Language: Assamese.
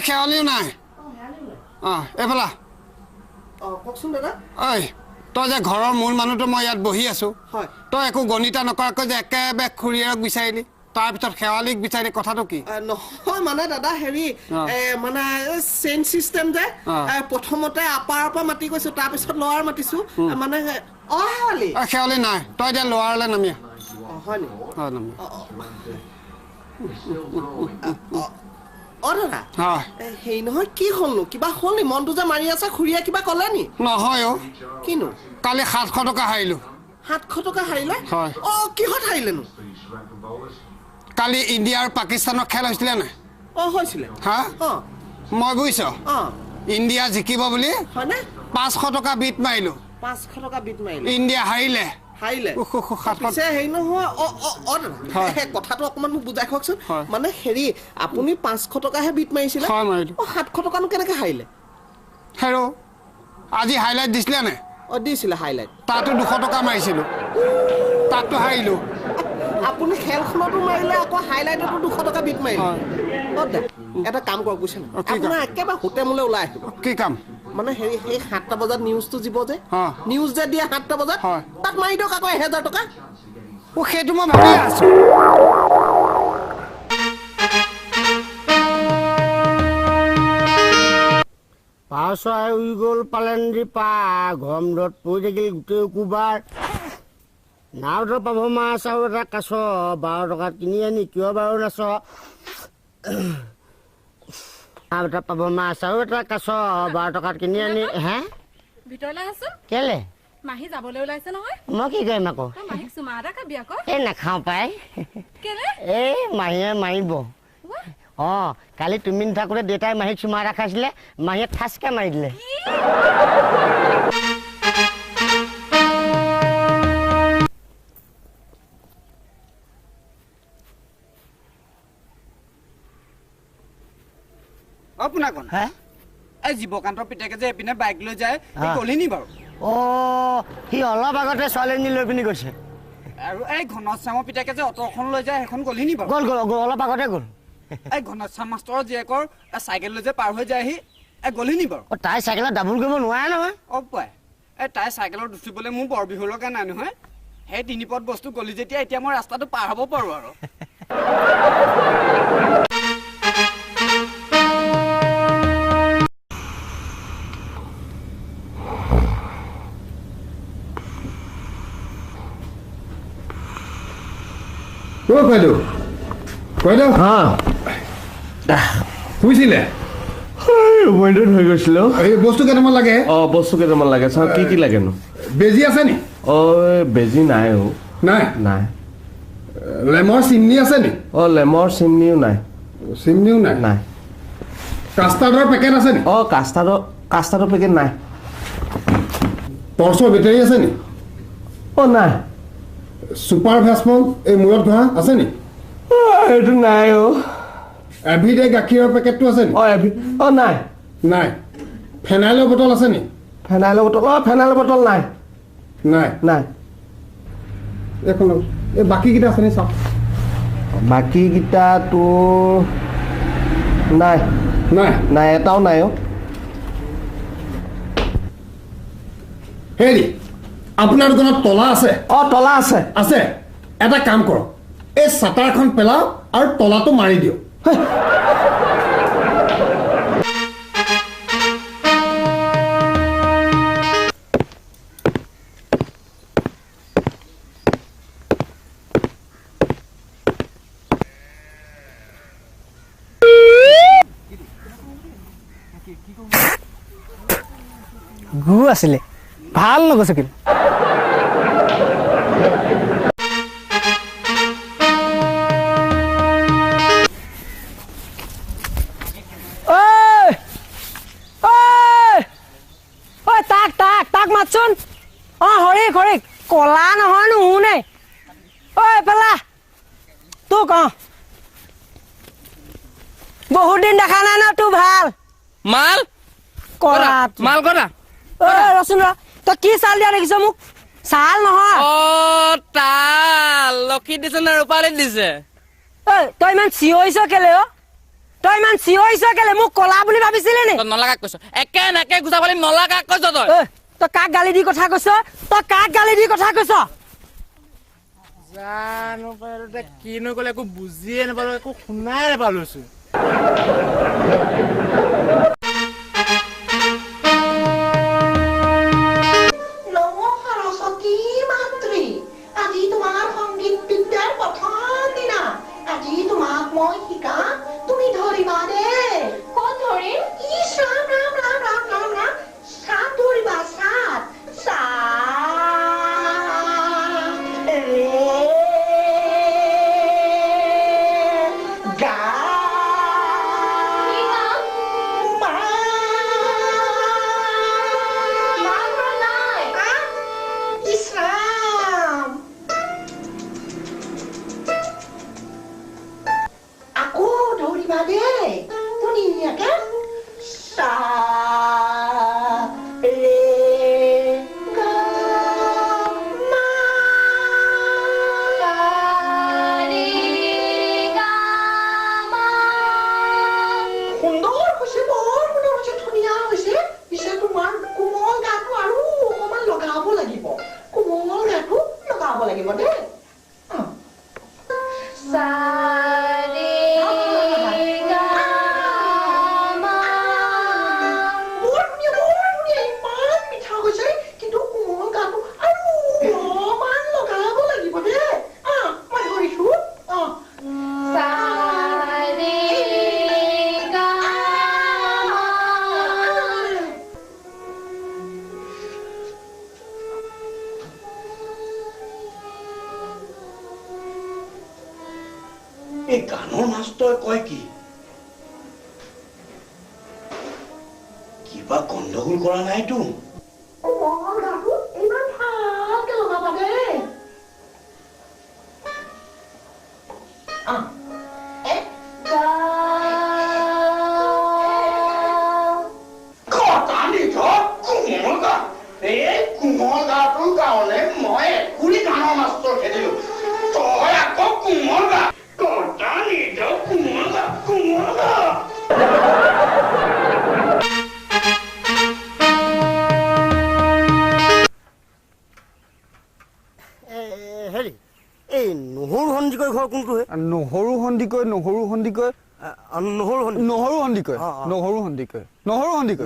খেৱালিও নাই এইফালা কওকচোন দাদা ঐ তই যে ঘৰৰ মূল মানুহটো মই ইয়াত বহি আছো তই একো গণিতা নকৰাকৈ যে একেবাৰে খুৰীয়েৰক বিচাৰিলি তাৰপিছত খেৱালিক বিচাৰি কথাটো কি নহয় মানে দাদা হেৰি মানে চেইন চিষ্টেম যে প্ৰথমতে আপাৰৰ পৰা মাতি কৈছো তাৰপিছত লৱাৰ মাতিছো মানে খেৱালি নাই তই এতিয়া লৱাৰলৈ নামি হয় নি দাদা হেৰি নহয় কি হ'লনো কিবা হ'ল নি মনটো যে মাৰি আছে খুৰীয়ে কিবা ক'লে নি নহয় কিনো কালি 700 টকা হাৰিলো 700 টকা হাৰিলে কিহত হাৰিলেনো কালি ইণ্ডিয়া আৰু পাকিস্তানৰ খেল হৈছিলে নাই হৈছিলে মই বুজিছ ইণ্ডিয়া জিকিব বুলি 500 টকা বিট মাৰিলো 500 টকা বিট মাৰিলো ইণ্ডিয়া হাৰিলে হেৰি নহয় কথাটো অকমান মোক বুজাই কওকচোন মানে হেৰি আপুনি 500 টকাহে বিট মাৰিছিলে 700 টকানো কেনেকে হাৰিলে হেৰো আজি হাইলাইট দিছিলে নে দিছিলে হাইলাইট তাতো 200 টকা মাৰিছিলো তাতো হাৰিলো আপুনি খেলখনতো মাৰিলে আকৌ হাইলাইটতো 200 টকা বিট মাৰিলে এটা কাম কৰক বুজিছে আপোনাৰ একেবাৰে হোটেললৈ ওলাই আহিব কি কাম মানে হেৰি সেই 7টা বজাত নিউজটো দিব যে নিউজ যে দিয়ে 7টা বজাত তাত মাৰি দিয়ক আকৌ 1000 টকা সেইটো মই ভাবি আছো পাছাই উই গ'ল পালেন্দ্ৰী পা ঘম দত পৰি থাকিল গোটেই কোবাৰ নাওটো পাব মাছ আৰু এটা কাছ 12 টকাত কিনি আনি কিয় বাৰু নাচ এটা পাব মাছ আৰু এটা কাছ 12 টকাত কিনি আনি হে ভিতৰলৈ আছো কেলে মাহি যাবলৈ ওলাইছে নহয় মই কি কৰিম আকৌ মাহিক চুমা এটা খাবি আকৌ এই নাখাওঁ পাই কেলে এই মাহীয়ে মাৰিব কালি তুমি নাথাকোতে দেউতাই মাহীক চুমা এটা খাইছিলে মাহীয়ে ঠাচকে মাৰি দিলে আপোনাৰ কোন এই জীৱকান্তৰ পিতেকে যে এপিনে বাইক লৈ যায় গলি নি বাৰু সি অলপ আগতে ছোৱালীজনী লৈ পিনি গৈছে আৰু এই ঘনশ্যামৰ পিতেকে যে অটোখন লৈ যায় সেইখন গলি নি বাৰু গ'ল অলপ আগতে গ'ল এই ঘনশ্যাম মাষ্টৰৰ জীয়েকৰ চাইকেল লৈ যে পাৰ হৈ যায় গলি নি বাৰু তাই চাইকেলত ডাবুল কৰিব নোৱাৰে নহয় পাই এই তাই চাইকেলত উঠিবলৈ মোৰ বৰ বিহু লগা নাই নহয় সেই 3 পদ বস্তু গলি যেতিয়া এতিয়া মই ৰাস্তাটো পাৰ হ'ব পাৰো আৰু শুইছিলে হৈ গৈছিল বস্তু কেইটামান লাগে বস্তু কেইটামান লাগে চাওঁ কি লাগেনো বেজি আছে নি বেজি নাই নাই নাই লেমৰ চিমনি আছে নি লেমৰ চিমনিও নাই নাই কাষ্টাৰ্ডৰ পেকেট আছে নি কাষ্টাৰ্ডৰ পেকেট নাই টৰ্চৰ বেটাৰী আছে নি নাই ছুপাৰ ভেচমল এই মূৰত ঘঁহা আছে নি এইটো নাই এভৰিডে গাখীৰৰ পেকেটটো আছে নি নাই নাই ফেনাইলৰ বটল আছে নি ফেনাইলৰ বটল নাই নাই নাই এখন এই বাকীকেইটা আছে নি চাওক বাকীকেইটাতো নাই নাই নাই এটাও নাই হেৰি আপোনাৰ দোকানত তলা আছে তলা আছে আছে এটা কাম কৰক এই চাটাৰখন পেলাওক আৰু তলাটো মাৰি দিয়ক গু আছিলে ভাল নগৈছে কিন্তু তাক মাতচোন হৰিক কলা নহয় নুশুনে পেলা তোক বহুত দিন দেখা নাই ন তোৰ ভাল মাল কৰা মাল কৰা ৰচোন তই কি চাল দিয়া দেখিছ মোক চাল নহয় তাল লক্ষী দিছে নে ৰূপালী দিছে তই ইমান চিঞৰিছ কেলে চিঞৰিছ কেলে মোক কলা বুলি ভাবিছিলি নি তই নলাগাক কৈছ একে নেকে গুচাবলে নলাগাক কৈছ তই ঐ, তই কাক গালি দি কথা কৈছ তই কাক গালি দি কথা কৈছ জানো পাই কিনো ক'লে একো বুজিয়ে নাপালো একো শুনাই নাপালোচোন সৰস্বতী মাতৃ আজি তোমাৰ সংগীত বিদ্যাৰ প্ৰথম দিনা আজি তোমাক মই শিকাম তুমি ধৰিবা দেই ক'ত ধৰিম ইছ ৰাম ৰাম ৰাম ৰাম ৰাম ৰাম চাত ধৰিবা চাত এই গানৰ মাষ্টৰ কয় কি কিবা গণ্ডগোল কৰা নাইতো কোমল গাটোৰ কাৰণে মই একুৰি গানৰ মাষ্টৰ খেদিলো তই আকৌ কোমল গা কটা নিজৰ কোমল গা হেৰি এই নহৰু সন্দিকৈ ঘৰ কোনটো হে নহৰু সন্দিকৈ নহৰু সন্দিকৈ নহৰু সন্দিকৈ